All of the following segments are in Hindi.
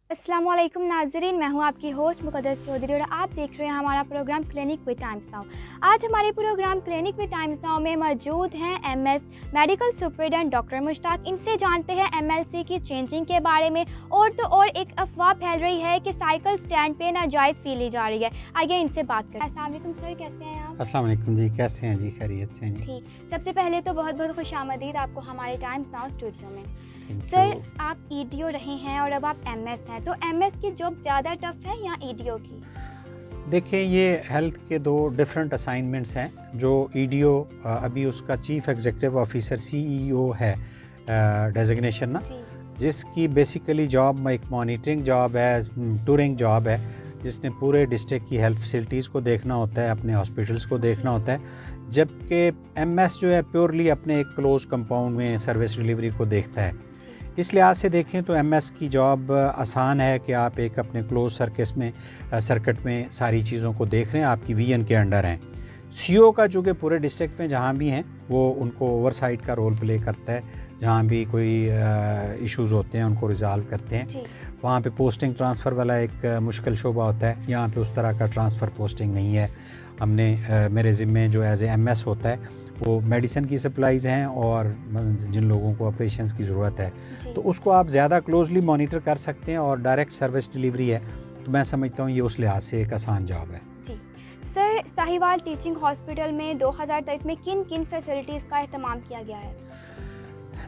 अस्सलाम वालेकुम नाज़रीन, मैं हूं आपकी होस्ट मुक़द्दस चौधरी और आप देख रहे हैं हमारा program clinic with Times Now. आज हमारे program clinic with Times Now में मौजूद हैं MS medical superintendent doctor Mushtaq. इनसे जानते हैं एमएलसी की चेंजिंग के बारे में। और एक अफवाह फैल रही है कि साइकिल स्टैंड पे नाजायज़ फ़ी ली जा रही है। आइए इनसे बात करें। अस्सलाम वालेकुम सर, कैसे हैं आप? अस्सलाम वालेकुम जी, कैसे हैं जी? खैरियत से हैं जी? ठीक, सबसे पहले तो बहुत बहुत खुशामदीद आपको हमारे टाइम्स नाउ स्टूडियो में। Thank sir, you. आप ईडीओ रहे हैं और अब आप एमएस हैं, तो एमएस की जॉब ज़्यादा टफ है या ईडीओ की? देखिए, ये हेल्थ के दो डिफरेंट असाइनमेंट्स हैं। जो ईडीओ अभी उसका चीफ एग्जीक्यूटिव ऑफिसर सीईओ है डेजिग्नेशन ना, जी, जिसकी बेसिकली जॉब एक मॉनिटरिंग जॉब है, टूरिंग जॉब है, जिसने पूरे डिस्ट्रिक्ट की हेल्थ फैसिलिटीज़ को देखना होता है, अपने हॉस्पिटल्स को देखना होता है। जबकि एमएस जो है प्योरली अपने एक क्लोज कंपाउंड में सर्विस डिलीवरी को देखता है। इस लिहाज से देखें तो एमएस की जॉब आसान है कि आप एक अपने क्लोज सर्किट में सारी चीज़ों को देख रहे हैं, आपकी विजन के अंडर हैं। सीओ का चूँकि पूरे डिस्ट्रिक्ट में जहाँ भी हैं वो उनको ओवरसाइट का रोल प्ले करता है, जहाँ भी कोई इश्यूज़ होते हैं उनको रिज़ॉल्व करते हैं। जी, वहाँ पे पोस्टिंग ट्रांसफ़र वाला एक मुश्किल शोबा होता है, यहाँ पे उस तरह का ट्रांसफ़र पोस्टिंग नहीं है। हमने मेरे ज़िम्मे जो एज ए एमएस होता है वो मेडिसिन की सप्लाईज़ हैं और जिन लोगों को ऑपरेशंस की ज़रूरत है जी, तो उसको आप ज़्यादा क्लोजली मॉनिटर कर सकते हैं और डायरेक्ट सर्विस डिलीवरी है, तो मैं समझता हूँ ये उस लिहाज से एक आसान जॉब है। जी। सर, साहिवाल टीचिंग हॉस्पिटल में 2023 में किन किन फैसिलिटीज़ का एहतमाम किया गया है?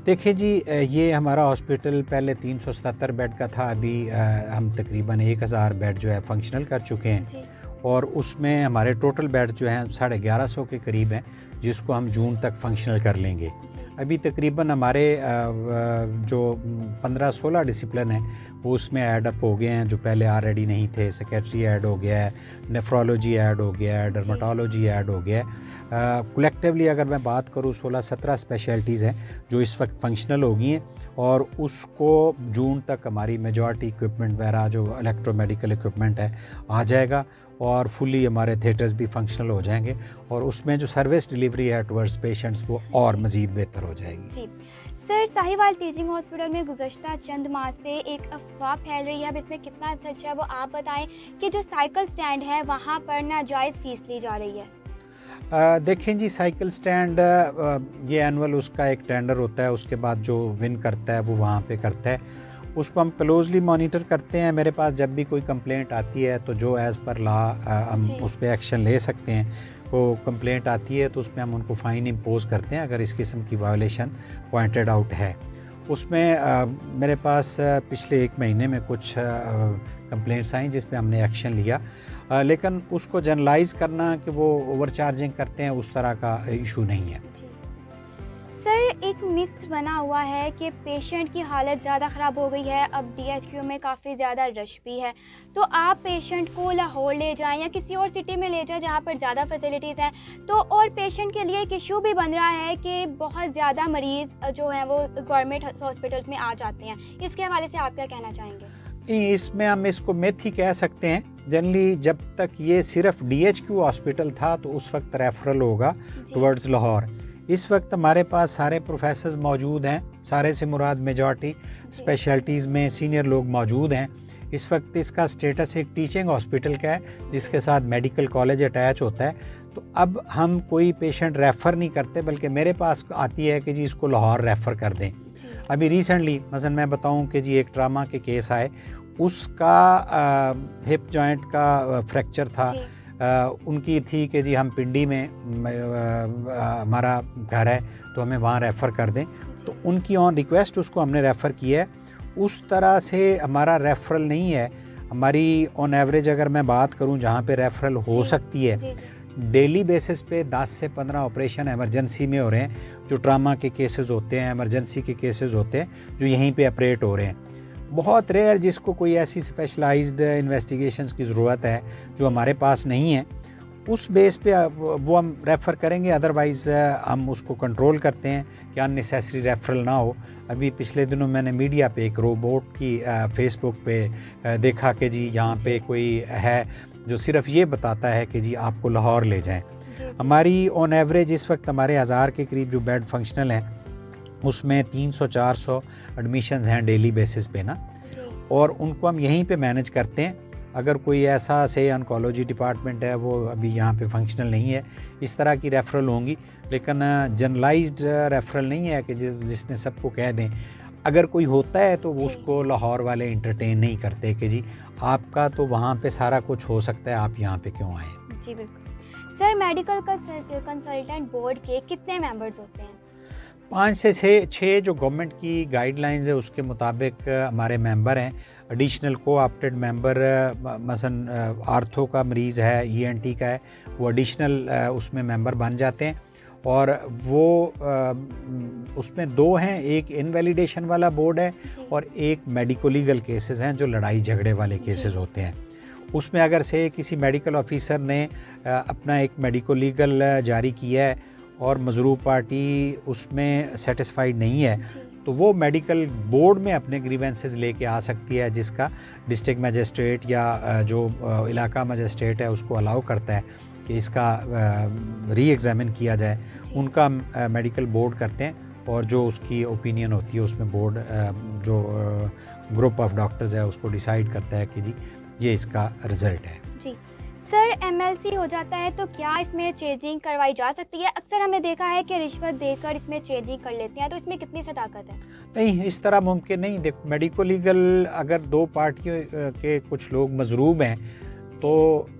देखिए जी, ये हमारा हॉस्पिटल पहले 377 बेड का था, अभी हम तकरीबन 1000 बेड जो है फंक्शनल कर चुके हैं जी, और उसमें हमारे टोटल बेड जो हैं 1150 के करीब हैं, जिसको हम जून तक फंक्शनल कर लेंगे। अभी तकरीबन हमारे जो 15-16 डिसिप्लिन हैं वो उसमें ऐड अप हो गए हैं, जो पहले ऑलरेडी नहीं थे। सेक्रेटरी ऐड हो गया है, नेफ्रोलॉजी ऐड हो गया है, डर्माटोलॉजी ऐड हो गया है। कलेक्टिवली अगर मैं बात करूँ 16-17 स्पेशलिटीज़ हैं जो इस वक्त फंक्शनल हो गई हैं और उसको जून तक हमारी मेजॉरिटी इक्विपमेंट वगैरह जो इलेक्ट्रोमेडिकल इक्विपमेंट है आ जाएगा और फुली हमारे थिएटर्स भी फंक्शनल हो जाएंगे और उसमें जो सर्विस डिलीवरी है टुवर्ड्स पेशेंट्स वो और मज़ीद बेहतर हो जाएगी। जी। सर, साहिवाल टीचिंग हॉस्पिटल में गुज़श्ता चंद माह से एक अफवाह फैल रही है, अब इसमें कितना सच है वो आप बताएं कि जो साइकिल स्टैंड है वहाँ पर नाजायज़ फ़ीस ली जा रही है। देखें जी, साइकिल स्टैंड ये एनुअल उसका एक टेंडर होता है, उसके बाद जो विन करता है वो वहाँ पे करता है, उसको हम क्लोजली मॉनिटर करते हैं। मेरे पास जब भी कोई कंप्लेंट आती है तो जो एज़ पर लॉ हम जी, उस पर एक्शन ले सकते हैं। वो कंप्लेंट आती है तो उसमें हम उनको फ़ाइन इम्पोज करते हैं अगर इस किस्म की वायलेशन पॉइंटेड आउट है। उसमें मेरे पास पिछले 1 महीने में कुछ कंप्लेंट्स आई जिस पे हमने एक्शन लिया, लेकिन उसको जनरलाइज करना कि वो ओवर चार्जिंग करते हैं उस तरह का इशू नहीं है। जी। सर, एक मिथ बना हुआ है कि पेशेंट की हालत ज़्यादा ख़राब हो गई है, अब डीएचक्यू में काफ़ी ज़्यादा रश भी है, तो आप पेशेंट को लाहौर ले जाएं या किसी और सिटी में ले जाएं जहां पर ज़्यादा फैसिलिटीज़ हैं। तो और पेशेंट के लिए एक इशू भी बन रहा है कि बहुत ज़्यादा मरीज़ जो हैं वो गवर्नमेंट हॉस्पिटल्स में आ जाते हैं। इसके हवाले से आप क्या कहना चाहेंगे? इसमें हम इसको मिथ ही कह सकते हैं। जनरली जब तक ये सिर्फ डीएचक्यू हॉस्पिटल था तो उस वक्त रेफरल होगा जी, टुवर्ड्स लाहौर। इस वक्त हमारे पास सारे प्रोफेसर्स मौजूद हैं, सारे से मुराद मेजॉरिटी स्पेशलिटीज़ में सीनियर लोग मौजूद हैं। इस वक्त इसका स्टेटस एक टीचिंग हॉस्पिटल का है जिसके साथ मेडिकल कॉलेज अटैच होता है। तो अब हम कोई पेशेंट रेफ़र नहीं करते, बल्कि मेरे पास आती है कि जी इसको लाहौर रेफ़र कर दें। जी, अभी रिसेंटली मसलन मैं बताऊं कि जी एक ट्रामा के केस आए, उसका हिप जॉइंट का फ्रैक्चर था। जी, उनकी थी कि जी हम पिंडी में हमारा घर है तो हमें वहाँ रेफ़र कर दें, तो उनकी ऑन रिक्वेस्ट उसको हमने रेफ़र किया है। उस तरह से हमारा रेफ़रल नहीं है। हमारी ऑन एवरेज अगर मैं बात करूं जहाँ पे रेफ़रल हो जी, सकती है, जी, जी, डेली बेसिस पे 10 से 15 ऑपरेशन एमरजेंसी में हो रहे हैं, जो ट्रामा के केसेस होते हैं, एमरजेंसी के केसेस होते हैं जो यहीं पे ऑपरेट हो रहे हैं। बहुत रेयर जिसको कोई ऐसी स्पेशलाइज्ड इन्वेस्टिगेशंस की ज़रूरत है जो हमारे पास नहीं है, उस बेस पे वो हम रेफ़र करेंगे। अदरवाइज़ हम उसको कंट्रोल करते हैं कि अननेसेसरी रेफ़रल ना हो। अभी पिछले दिनों मैंने मीडिया पे एक रोबोट की फेसबुक पे देखा कि जी यहाँ पे कोई है जो सिर्फ ये बताता है कि जी आपको लाहौर ले जाएं। जी, हमारी ऑन एवरेज इस वक्त हमारे 1000 के करीब जो बेड फंक्शनल हैं उसमें 300-400 एडमिशन्स हैं डेली बेसिस पे ना। जी, और उनको हम यहीं पे मैनेज करते हैं। अगर कोई ऐसा से ऑन्कोलॉजी डिपार्टमेंट है वो अभी यहाँ पे फंक्शनल नहीं है, इस तरह की रेफरल होंगी, लेकिन जनरलाइज्ड रेफरल नहीं है कि जिसमें सबको कह दें। अगर कोई होता है तो उसको लाहौर वाले इंटरटेन नहीं करते कि जी आपका तो वहाँ पे सारा कुछ हो सकता है, आप यहाँ पे क्यों आए। जी बिल्कुल। सर मेडिकल कंसल्टेंट बोर्ड के कितने मेंबर्स होते हैं? 5 से 6 जो गवर्नमेंट की गाइडलाइंस है उसके मुताबिक हमारे मेंबर हैं। एडिशनल को ऑप्टेड मेंबर मसलन आर्थो का मरीज़ है, ईएनटी का है, वो एडिशनल उसमें मेंबर बन जाते हैं। और वो उसमें 2 हैं, एक इनवैलिडेशन वाला बोर्ड है और एक मेडिको लीगल केसेस हैं जो लड़ाई झगड़े वाले केसेस होते हैं। उसमें अगर से किसी मेडिकल ऑफिसर ने अपना एक मेडिको लीगल जारी किया है और मजरूब पार्टी उसमें सेटिस्फाइड नहीं है, तो वो मेडिकल बोर्ड में अपने ग्रीवेंसेस लेके आ सकती है, जिसका डिस्ट्रिक्ट मजिस्ट्रेट या जो इलाका मजिस्ट्रेट है उसको अलाउ करता है कि इसका री एग्ज़ामिन किया जाए। उनका मेडिकल बोर्ड करते हैं और जो उसकी ओपिनियन होती है उसमें बोर्ड जो ग्रुप ऑफ डॉक्टर्स है उसको डिसाइड करता है कि जी ये इसका रिज़ल्ट है। जी सर, एमएलसी हो जाता है तो क्या इसमें चेंजिंग करवाई जा सकती है? अक्सर हमने देखा है कि रिश्वत देकर इसमें चेंजिंग कर लेते हैं, तो इसमें कितनी सदाकत है? नहीं, इस तरह मुमकिन नहीं। देखो, मेडिको लीगल अगर 2 पार्टियों के कुछ लोग मजरूब हैं तो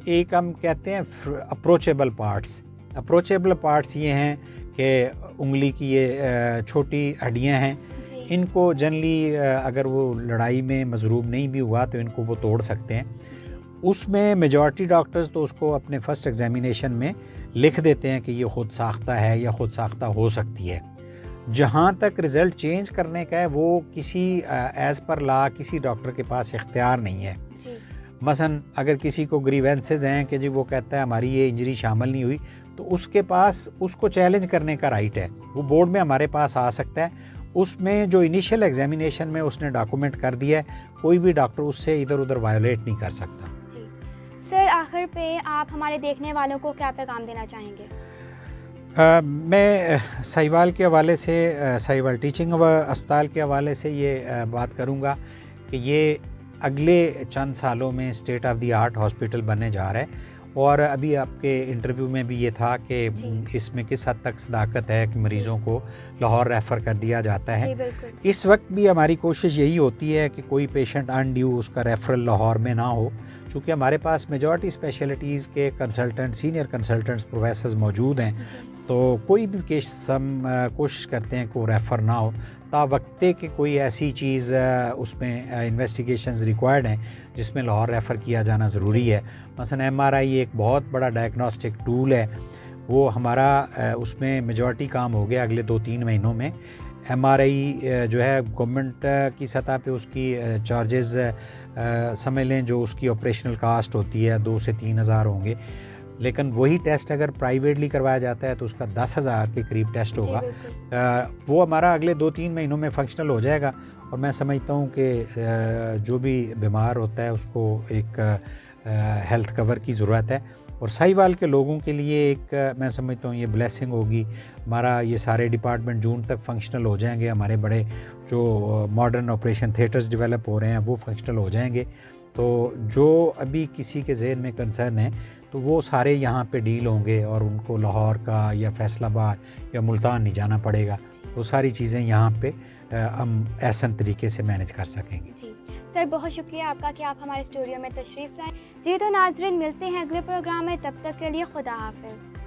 एक हम कहते हैं अप्रोचेबल पार्ट्स। अप्रोचेबल पार्ट्स ये हैं कि उंगली की ये छोटी हड्डियां हैं, इनको जनरली अगर वो लड़ाई में मजरूब नहीं भी हुआ तो इनको वो तोड़ सकते हैं। उसमें मेजॉरिटी डॉक्टर्स तो उसको अपने फ़र्स्ट एग्जामिनेशन में लिख देते हैं कि ये ख़ुद साख्ता है या ख़ुद साख्ता हो सकती है। जहाँ तक रिज़ल्ट चेंज करने का है वो किसी एज़ पर लॉ किसी डॉक्टर के पास इख्तियार नहीं है। मसलन अगर किसी को ग्रीवेंसेस हैं कि जी वो कहता है हमारी ये इंजरी शामिल नहीं हुई, तो उसके पास उसको चैलेंज करने का राइट है, वो बोर्ड में हमारे पास आ सकता है। उसमें जो इनिशियल एग्जामिनेशन में उसने डॉक्यूमेंट कर दिया है, कोई भी डॉक्टर उससे इधर उधर वायोलेट नहीं कर सकता। जी सर, आखिर पे आप हमारे देखने वालों को क्या पैगाम देना चाहेंगे? मैं साहिवाल के हवाले से, साहिवाल टीचिंग अस्पताल के हवाले से ये बात करूँगा कि ये अगले चंद सालों में state of the art hospital बनने जा रहा है। और अभी आपके इंटरव्यू में भी ये था कि इसमें किस हद तक सदाकत है कि मरीज़ों को लाहौर रेफ़र कर दिया जाता है। इस वक्त भी हमारी कोशिश यही होती है कि कोई पेशेंट अनड्यू उसका रेफ़रल लाहौर में ना हो, चूँकि हमारे पास मेजॉरिटी स्पेशलिटीज़ के कंसल्टेंट, सीनियर कंसल्टेंट्स, प्रोफेसर्स मौजूद हैं, तो कोई भी केस हम कोशिश करते हैं कि वो रेफ़र ना हो, तावक्ते कि कोई ऐसी चीज़ उसमें इन्वेस्टिगेशंस रिक्वायर्ड हैं जिसमें लाहौर रेफ़र किया जाना ज़रूरी है। मसलन एमआरआई एक बहुत बड़ा डायग्नोस्टिक टूल है, वो हमारा उसमें मेजॉरिटी काम हो गया अगले 2-3 महीनों में। एमआरआई जो है गवर्नमेंट की सतह पे उसकी चार्जेस समझ लें, जो उसकी ऑपरेशनल कास्ट होती है 2 से 3 हज़ार होंगे, लेकिन वही टेस्ट अगर प्राइवेटली करवाया जाता है तो उसका 10,000 के करीब टेस्ट होगा। वो हमारा अगले 2-3 महीनों में फंक्शनल हो जाएगा। और मैं समझता हूँ कि जो भी बीमार होता है उसको एक हेल्थ कवर की ज़रूरत है। और साहिवाल के लोगों के लिए एक मैं समझता हूँ ये ब्लेसिंग होगी। हमारा ये सारे डिपार्टमेंट जून तक फंक्शनल हो जाएंगे, हमारे बड़े जो मॉडर्न ऑपरेशन थिएटर्स डेवलप हो रहे हैं वो फंक्शनल हो जाएंगे। तो जो अभी किसी के जहन में कंसर्न है तो वो सारे यहाँ पे डील होंगे और उनको लाहौर का या फैसलाबाद या मुल्तान नहीं जाना पड़ेगा। वो सारी चीज़ें यहाँ पे हम ऐसा तरीके से मैनेज कर सकेंगे। जी सर, बहुत शुक्रिया आपका कि आप हमारे स्टूडियो में तशरीफ़ लाए। जी तो नाज़रीन, मिलते हैं अगले प्रोग्राम में, तब तक के लिए खुदा हाफ़िज़।